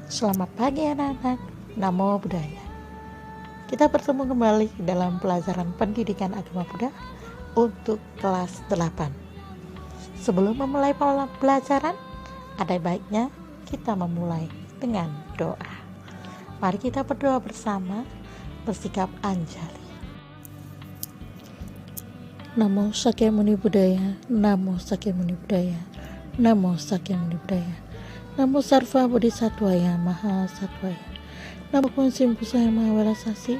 Selamat pagi anak-anak, Namo Buddhaya. Kita bertemu kembali dalam pelajaran pendidikan agama Buddha untuk kelas 8. Sebelum memulai pelajaran, ada baiknya kita memulai dengan doa. Mari kita berdoa bersama, bersikap anjali. Namo Sakyamuni Buddhaya, Namo Sakyamuni Buddhaya, Namo Sakyamuni Buddhaya. Namo Sarva Bodhisattvaya Maha Sattvaya. Namo Kunsim Pusaya Maha Welasasi.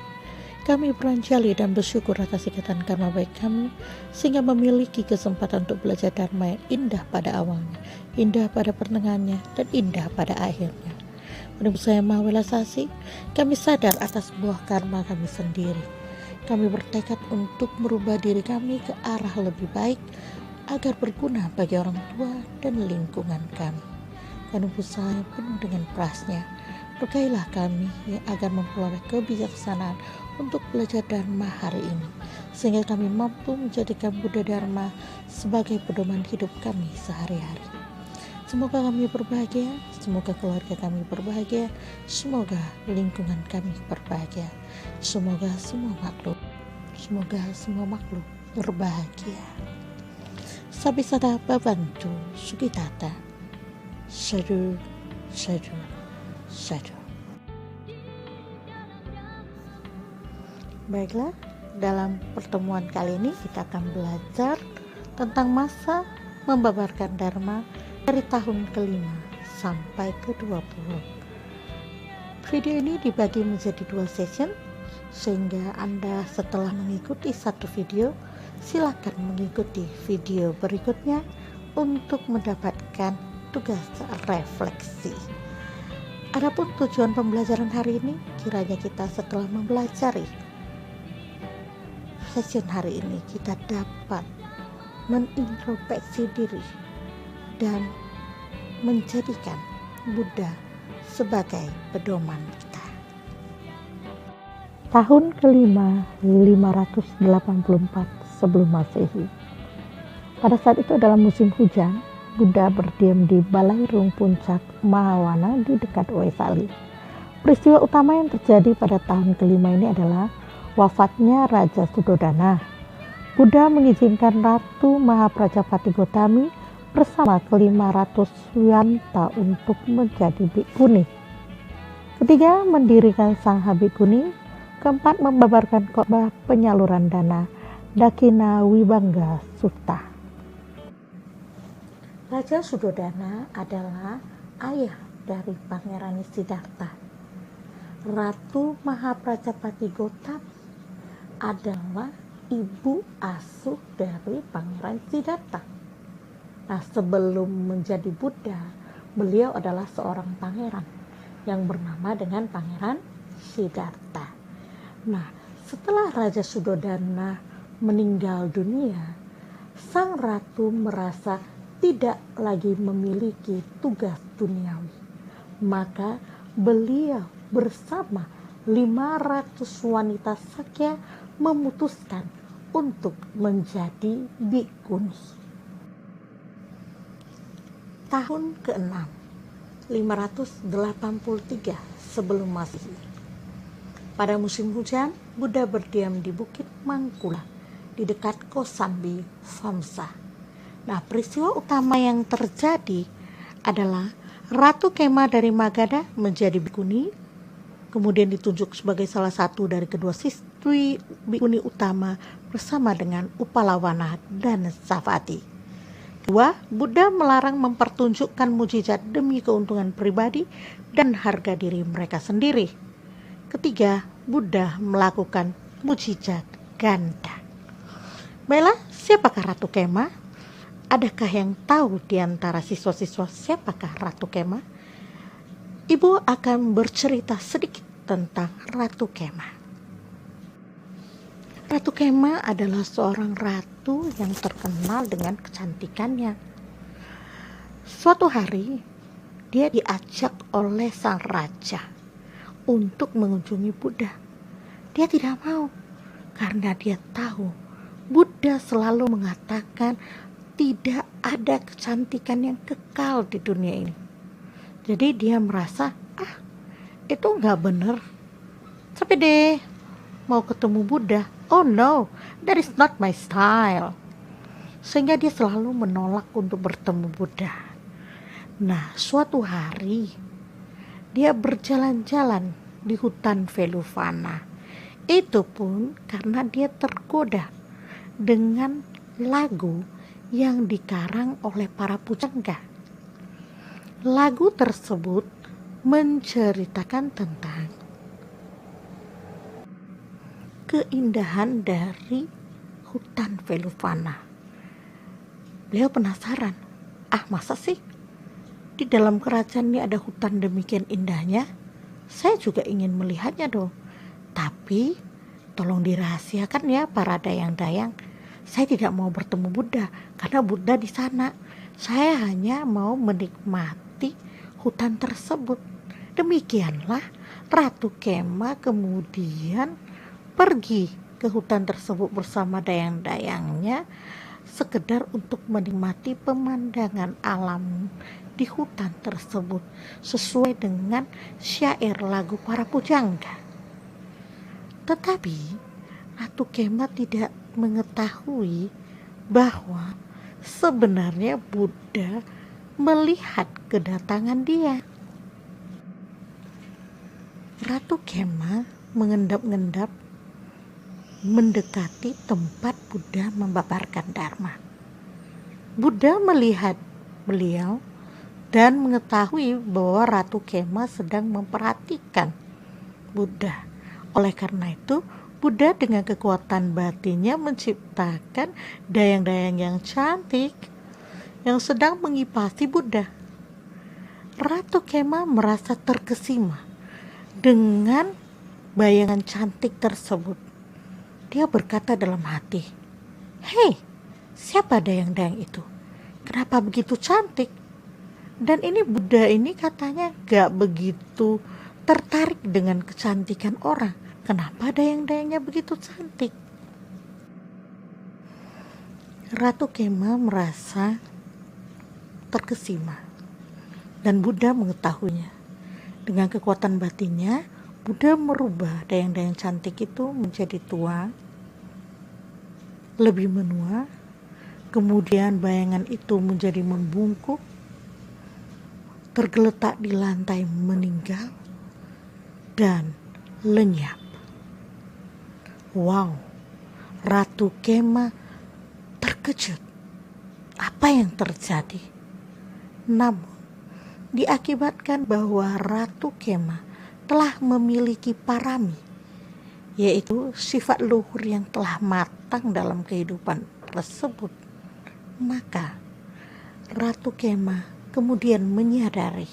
Kami beranjali dan bersyukur atas ikatan karma baik kami, sehingga memiliki kesempatan untuk belajar dharma yang indah pada awalnya, indah pada pertengahannya, dan indah pada akhirnya. Kunsim Pusaya Maha Welasasi, kami sadar atas buah karma kami sendiri. Kami bertekad untuk merubah diri kami ke arah lebih baik, agar berguna bagi orang tua dan lingkungan kami. Kami berusaha penuh dengan perasnya. Berkailah kami yang agar memperoleh kebijaksanaan untuk belajar Dharma hari ini, sehingga kami mampu menjadikan Buddha Dharma sebagai pedoman hidup kami sehari-hari. Semoga kami berbahagia, semoga keluarga kami berbahagia, semoga lingkungan kami berbahagia, semoga semua makhluk berbahagia. Sabisada Babantu Sukitata. Sadhu, sadhu, sadhu. Baiklah, dalam pertemuan kali ini kita akan belajar tentang masa membabarkan Dharma dari tahun ke-5 sampai ke-20. Video ini dibagi menjadi 2 session, sehingga Anda setelah mengikuti satu video, silakan mengikuti video berikutnya untuk mendapatkan tugas refleksi. Adapun tujuan pembelajaran hari ini, kiranya kita setelah mempelajari session hari ini, kita dapat menintrospeksi diri dan menjadikan Buddha sebagai pedoman kita. Tahun ke-5 584 sebelum Masehi. Pada saat itu adalah musim hujan. Buddha berdiam di Balairung Puncak Mahawana di dekat Waisali. Peristiwa utama yang terjadi pada tahun ke-5 ini adalah wafatnya Raja Sudodana. Buddha mengizinkan Ratu Mahaprajapati Gotami bersama ke-500 Yanta untuk menjadi bhikkhuni. Ketiga, mendirikan Sangha Bhikkhuni. Keempat, membabarkan khotbah penyaluran dana Dakina Wibangga Sutta. Raja Sudodana adalah ayah dari Pangeran Siddhartha. Ratu Mahaprajapati Gotami adalah ibu asuh dari Pangeran Siddhartha. Nah, sebelum menjadi Buddha, beliau adalah seorang pangeran yang bernama dengan Pangeran Siddhartha. Nah, setelah Raja Sudodana meninggal dunia, sang ratu merasa tidak lagi memiliki tugas duniawi. Maka beliau bersama 500 wanita Sakya memutuskan untuk menjadi bhikkhuni. Tahun ke-6 583 sebelum Masehi. Pada musim hujan, Buddha berdiam di Bukit Mangkula di dekat Kosambi, Vamsa. Nah, peristiwa utama yang terjadi adalah Ratu Kema dari Magadha menjadi bhikkhuni, kemudian ditunjuk sebagai salah satu dari kedua siswi bhikkhuni utama bersama dengan Upalawana dan Savatthi. Kedua, Buddha melarang mempertunjukkan mukjizat demi keuntungan pribadi dan harga diri mereka sendiri. Ketiga, Buddha melakukan mukjizat ganda. Baiklah, siapakah Ratu Kema? Adakah yang tahu di antara siswa-siswa siapakah Ratu Kema? Ibu akan bercerita sedikit tentang Ratu Kema. Ratu Kema adalah seorang ratu yang terkenal dengan kecantikannya. Suatu hari, dia diajak oleh sang raja untuk mengunjungi Buddha. Dia tidak mau karena dia tahu Buddha selalu mengatakan tidak ada kecantikan yang kekal di dunia ini. Jadi dia merasa, itu nggak bener. Tapi deh, mau ketemu Buddha. Oh no, that is not my style. Sehingga dia selalu menolak untuk bertemu Buddha. Nah, suatu hari dia berjalan-jalan di hutan Veluvana. Itu pun karena dia tergoda dengan lagu yang dikarang oleh para pujangga. Lagu tersebut menceritakan tentang keindahan dari hutan Veluvana. Beliau penasaran, masa sih di dalam kerajaan ini ada hutan demikian indahnya? Saya juga ingin melihatnya dong. Tapi tolong dirahasiakan ya para dayang-dayang. Saya tidak mau bertemu Buddha karena Buddha di sana. Saya hanya mau menikmati hutan tersebut. Demikianlah Ratu Kema kemudian pergi ke hutan tersebut bersama dayang-dayangnya sekedar untuk menikmati pemandangan alam di hutan tersebut sesuai dengan syair lagu para pujangga. Tetapi Ratu Kema tidak mengetahui bahwa sebenarnya Buddha melihat kedatangan dia. Ratu Kema mengendap-endap mendekati tempat Buddha membabarkan Dharma. Buddha melihat beliau dan mengetahui bahwa Ratu Kema sedang memperhatikan Buddha. Oleh karena itu, Buddha dengan kekuatan batinnya menciptakan dayang-dayang yang cantik yang sedang mengipasi Buddha. Ratu Kema merasa terkesima dengan bayangan cantik tersebut. Dia berkata dalam hati, "Hei, siapa dayang-dayang itu? Kenapa begitu cantik? Dan ini Buddha ini katanya gak begitu tertarik dengan kecantikan orang. Kenapa dayang-dayangnya begitu cantik?" Ratu Kema merasa terkesima dan Buddha mengetahuinya. Dengan kekuatan batinnya, Buddha merubah dayang-dayang cantik itu menjadi tua, lebih menua. Kemudian bayangan itu menjadi membungkuk, tergeletak di lantai meninggal, dan lenyap. Wow, Ratu Kema terkejut. Apa yang terjadi? Namun, diakibatkan bahwa Ratu Kema telah memiliki parami, yaitu sifat luhur yang telah matang dalam kehidupan tersebut. Maka Ratu Kema kemudian menyadari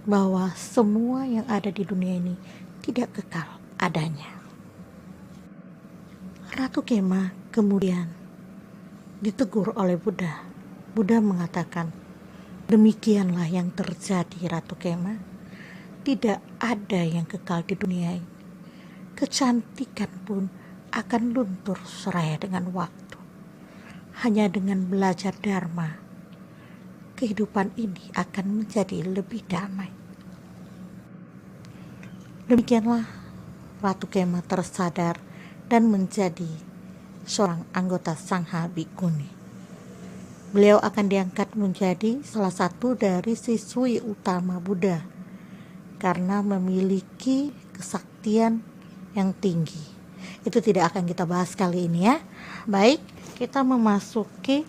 bahwa semua yang ada di dunia ini tidak kekal adanya. Ratu Kema kemudian ditegur oleh Buddha. Buddha mengatakan, "Demikianlah yang terjadi, Ratu Kema. Tidak ada yang kekal di dunia ini. Kecantikan pun akan luntur seraya dengan waktu. Hanya dengan belajar Dharma, kehidupan ini akan menjadi lebih damai." Demikianlah Ratu Kema tersadar dan menjadi seorang anggota Sangha Bhikkhuni. Beliau akan diangkat menjadi salah satu dari siswi utama Buddha karena memiliki kesaktian yang tinggi. Itu tidak akan kita bahas kali ini ya. Baik, kita memasuki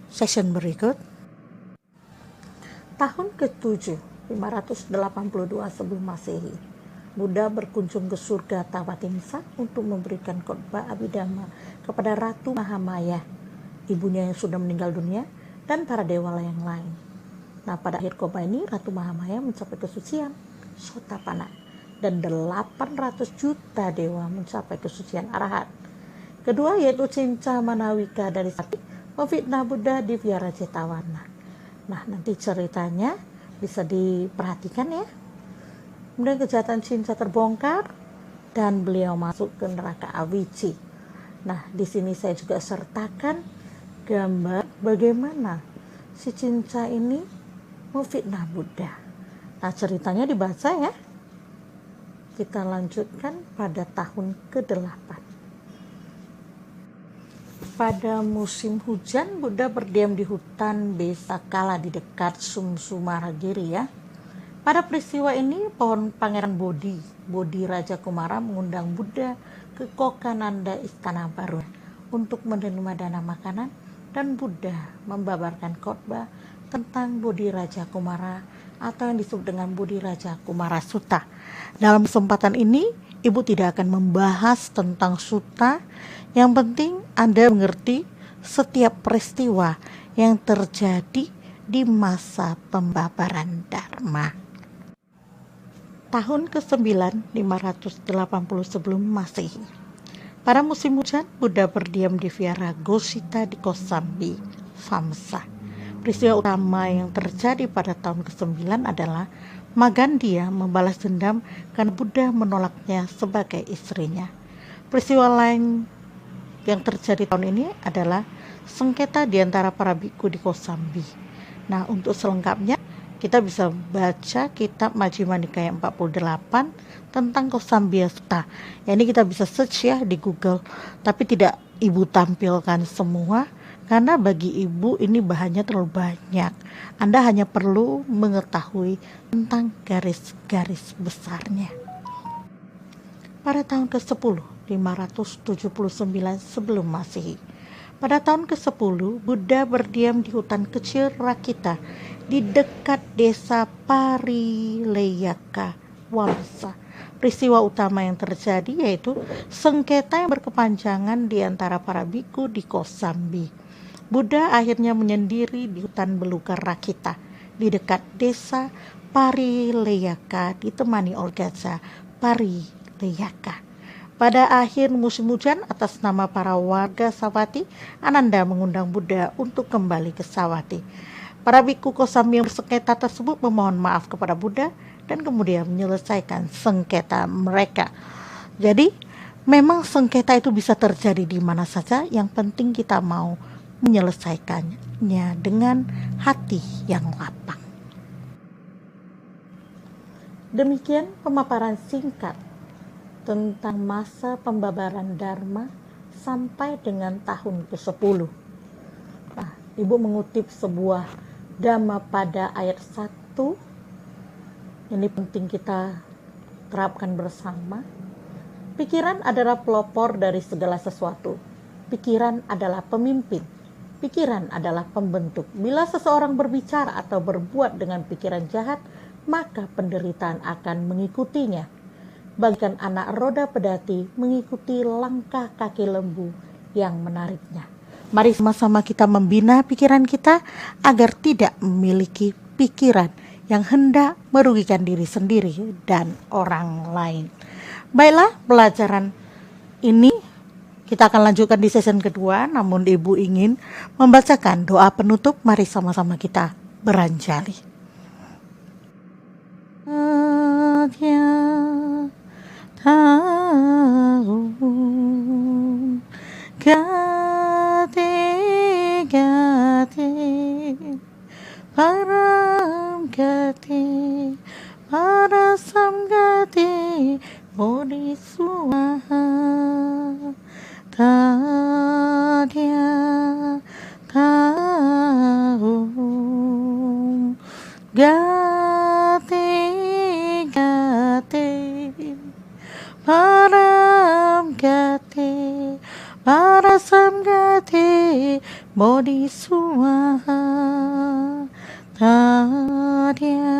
session berikut. Tahun ke-7, 582 sebelum Masehi, Buddha berkunjung ke surga Tawatimsa untuk memberikan khotbah Abhidhamma kepada Ratu Mahamaya, ibunya yang sudah meninggal dunia, dan para dewa yang lain. Nah, pada akhir khotbah ini Ratu Mahamaya mencapai kesucian Sotapanna dan 800 juta dewa mencapai kesucian Arahat. Kedua yaitu Cinca Manawika dari Sati memfitnah Buddha di Vihara Jetavana. Nah, nanti ceritanya bisa diperhatikan ya. Kemudian kejahatan Cinca terbongkar dan beliau masuk ke neraka Avici. Nah, di sini saya juga sertakan gambar bagaimana si Cinca ini memfitnah Buddha. Nah, ceritanya dibaca ya. kita lanjutkan pada tahun ke-8. Pada musim hujan, Buddha berdiam di hutan Besakala di dekat Sumsumaragiri ya. Pada peristiwa ini, pohon Pangeran Bodhi Raja Kumara mengundang Buddha ke Kokananda Istana Baru untuk menerima dana makanan, dan Buddha membabarkan khotbah tentang Bodhi Raja Kumara atau yang disebut dengan Bodhi Raja Kumara Sutta. Dalam kesempatan ini, Ibu tidak akan membahas tentang sutta. Yang penting Anda mengerti setiap peristiwa yang terjadi di masa pembabaran Dharma. Tahun ke-9, 580 sebelum Masehi. Pada musim hujan, Buddha berdiam di Vihara Gosita di Kosambi, Vamsa. Peristiwa utama yang terjadi pada tahun ke-9 adalah Magandia membalas dendam karena Buddha menolaknya sebagai istrinya. Peristiwa lain yang terjadi tahun ini adalah sengketa di antara para biku di Kosambi. Nah, untuk selengkapnya kita bisa baca kitab Majjhima Nikaya 48 tentang Kosambiya Sutta. Ya, ini kita bisa search ya di Google, tapi tidak Ibu tampilkan semua karena bagi Ibu ini bahannya terlalu banyak. Anda hanya perlu mengetahui tentang garis-garis besarnya. Pada tahun ke-10, 579 sebelum Masehi. Pada tahun ke-10, Buddha berdiam di hutan kecil Rakita di dekat desa Parileyaka, Wamsa. Peristiwa utama yang terjadi yaitu sengketa yang berkepanjangan di antara para biku di Kosambi. Buddha akhirnya menyendiri di hutan belukar Rakita di dekat desa Parileyaka ditemani oleh gajah Parileyaka. Pada akhir musim hujan, atas nama para warga Sawati, Ananda mengundang Buddha untuk kembali ke Sawati. Para biku Kosambi yang bersengketa tersebut memohon maaf kepada Buddha dan kemudian menyelesaikan sengketa mereka. Jadi, memang sengketa itu bisa terjadi di mana saja, yang penting kita mau menyelesaikannya dengan hati yang lapang. Demikian pemaparan singkat tentang masa pembabaran Dharma sampai dengan tahun ke-10. Nah, Ibu mengutip sebuah Dhammapada ayat 1. Ini penting kita terapkan bersama. Pikiran adalah pelopor dari segala sesuatu. Pikiran adalah pemimpin. Pikiran adalah pembentuk. Bila seseorang berbicara atau berbuat dengan pikiran jahat, maka penderitaan akan mengikutinya. Bagikan anak roda pedati mengikuti langkah kaki lembu yang menariknya. Mari sama-sama kita membina pikiran kita agar tidak memiliki pikiran yang hendak merugikan diri sendiri dan orang lain. Baiklah, pelajaran ini kita akan lanjutkan di sesi kedua, namun Ibu ingin membacakan doa penutup. Mari sama-sama kita beranjali. Param gate, parasam gate, bodhiswaha. Tadya tahum gate gate param gate parasam gate bodhiswaha. Tadya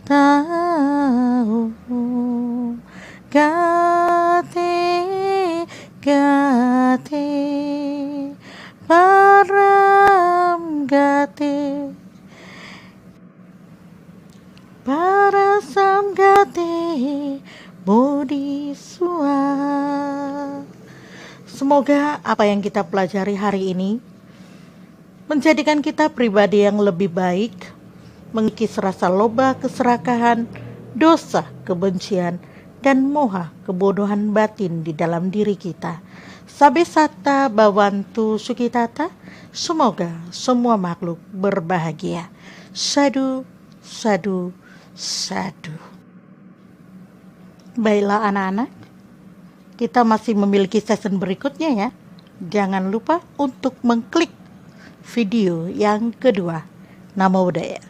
tahum gate gate param gate parasam gate bodhiswaha. Semoga apa yang kita pelajari hari ini menjadikan kita pribadi yang lebih baik, mengikis rasa loba, keserakahan, dosa, kebencian, dan moha, kebodohan batin di dalam diri kita. Sabesata Bhavantu Sukhitata, semoga semua makhluk berbahagia. Sadhu, sadhu, sadhu. Baiklah anak-anak, kita masih memiliki season berikutnya ya. Jangan lupa untuk mengklik video yang kedua. Namo Buddhaya.